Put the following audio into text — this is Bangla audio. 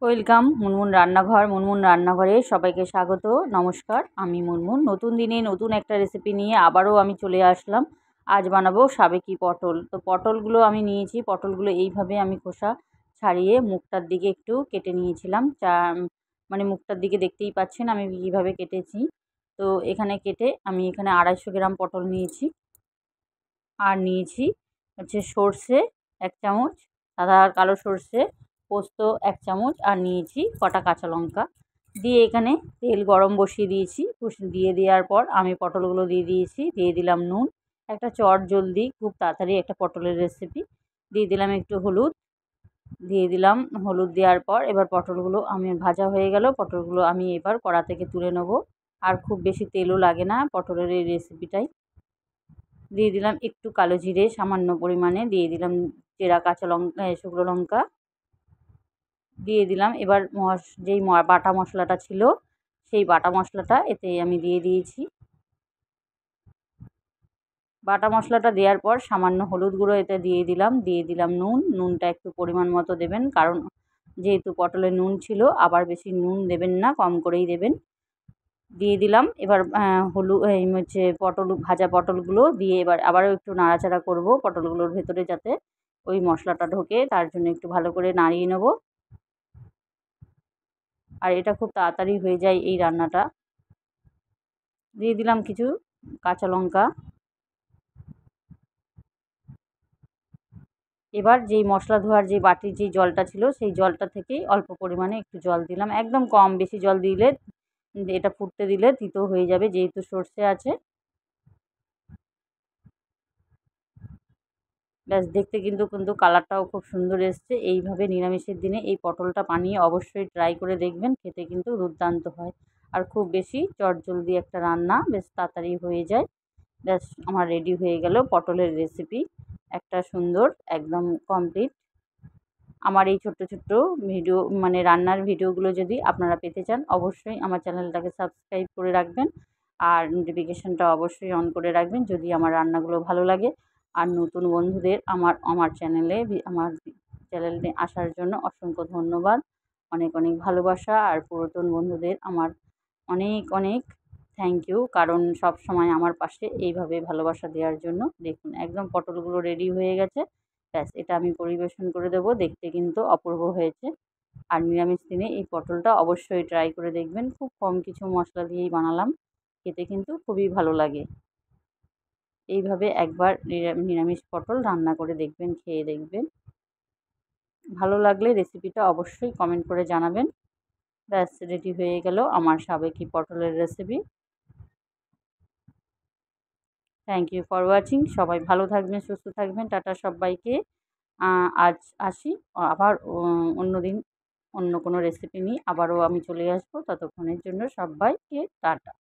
ওয়েলকাম মুনমুন রান্নাঘর। মুনমুন রান্নাঘরে সবাইকে স্বাগত। নমস্কার, আমি মুনমুন। নতুন দিনে নতুন একটা রেসিপি নিয়ে আবারও আমি চলে আসলাম। আজ বানাবো সাবেকি পটল। তো পটলগুলো আমি নিয়েছি, পটলগুলো এইভাবে আমি খোসা ছাড়িয়ে মুখটার দিকে একটু কেটে নিয়েছিলাম। মানে মুখটার দিকে দেখতেই পাচ্ছেন আমি কীভাবে কেটেছি। তো এখানে কেটে আমি এখানে 250 গ্রাম পটল নিয়েছি। আর নিয়েছি হচ্ছে সর্ষে 1 চামচ, সাদা আর কালো সর্ষে, পোস্ত 1 চামচ, আর নিয়েছি কটা কাঁচা লঙ্কা। দিয়ে এখানে তেল গরম বসিয়ে দিয়েছি। দিয়ে দেওয়ার পর আমি পটলগুলো দিয়ে দিয়েছি। দিয়ে দিলাম নুন। একটা চট জলদি খুব তাড়াতাড়ি একটা পটলের রেসিপি। দিয়ে দিলাম একটু হলুদ। দিয়ে দিলাম হলুদ দেওয়ার পর এবার পটলগুলো আমি ভাজা হয়ে গেল। পটলগুলো আমি এবার কড়া থেকে তুলে নেব। আর খুব বেশি তেলও লাগে না পটলের এই রেসিপিটায়। দিয়ে দিলাম একটু কালো জিরে সামান্য পরিমাণে, দিয়ে দিলাম চেরা কাঁচা লঙ্কা, শুকনো লঙ্কা দিয়ে দিলাম। এবার যেই বাটা মশলাটা ছিল সেই বাটা মশলাটা এতে আমি দিয়ে দিয়েছি। বাটা মশলাটা দেওয়ার পর সামান্য হলুদ গুঁড়ো এতে দিয়ে দিলাম। দিয়ে দিলাম নুন। নুনটা একটু পরিমাণ মতো দেবেন, কারণ যেহেতু পটলে নুন ছিল, আবার বেশি নুন দেবেন না, কম করেই দেবেন। দিয়ে দিলাম এবার হচ্ছে ভাজা পটলগুলো দিয়ে এবার আবারও একটু নাড়াচাড়া করব পটলগুলোর ভেতরে, যাতে ওই মশলাটা ঢোকে, তার জন্য একটু ভালো করে নাড়িয়ে নেব। আর এটা খুব তাড়াতাড়ি হয়ে যায় এই রান্নাটা। দিয়ে দিলাম কিছু কাঁচা লঙ্কা। এবার যেই মশলা ধোয়ার যে বাটির যেই জলটা ছিল সেই জলটা থেকেই অল্প পরিমাণে একটু জল দিলাম, একদম কম, বেশি জল দিলে এটা ফুটতে দিলে তিতো হয়ে যাবে, যেহেতু সর্ষে আছে। ব্যাস, দেখতে কিন্তু কালারটাও খুব সুন্দর এসছে। এইভাবে নিরামিষের দিনে এই পটলটা বানিয়ে অবশ্যই ট্রাই করে দেখবেন, খেতে কিন্তু দুর্দান্ত হয়। আর খুব বেশি চটজলদি একটা রান্না, বেশ তাড়াতাড়ি হয়ে যায়। ব্যাস, আমার রেডি হয়ে গেল পটলের রেসিপি, একটা সুন্দর একদম কমপ্লিট। আমার এই ছোট্ট ছোট্ট ভিডিও, মানে রান্নার ভিডিওগুলো যদি আপনারা পেতে চান, অবশ্যই আমার চ্যানেলটাকে সাবস্ক্রাইব করে রাখবেন। আর নোটিফিকেশানটা অবশ্যই অন করে রাখবেন যদি আমার রান্নাগুলো ভালো লাগে। আর নতুন বন্ধুদের আমার চ্যানেলে আসার জন্য অসংখ্য ধন্যবাদ, অনেক অনেক ভালোবাসা। আর পুরাতন বন্ধুদের আমার অনেক অনেক থ্যাংক ইউ, কারণ সব সময় আমার পাশে এইভাবে ভালোবাসা দেওয়ার জন্য। দেখুন একদম পটলগুলো রেডি হয়ে গেছে। ব্যাস, এটা আমি পরিবেশন করে দেবো। দেখতে কিন্তু অপূর্ব হয়েছে। আর নিরামিষ দিনে এই পটলটা অবশ্যই ট্রাই করে দেখবেন। খুব কম কিছু মশলা দিয়েই বানালাম, খেতে কিন্তু খুবই ভালো লাগে। এইভাবে একবার নিরামিষ পটল রান্না করে দেখবেন, খেয়ে দেখবেন। ভালো লাগলে রেসিপিটা অবশ্যই কমেন্ট করে জানাবেন। ব্যাস, রেডি হয়ে গেল আমার সাবেকি পটলের রেসিপি। Thank you for watching. সবাই ভালো থাকবেন, সুস্থ থাকবেন। টাটা সব্বাইকে। আজ আসি। আবার অন্য দিন অন্য কোনো রেসিপি নিয়ে আবারও আমি চলে আসবো। ততক্ষণের জন্য সব্বাইকে টাটা।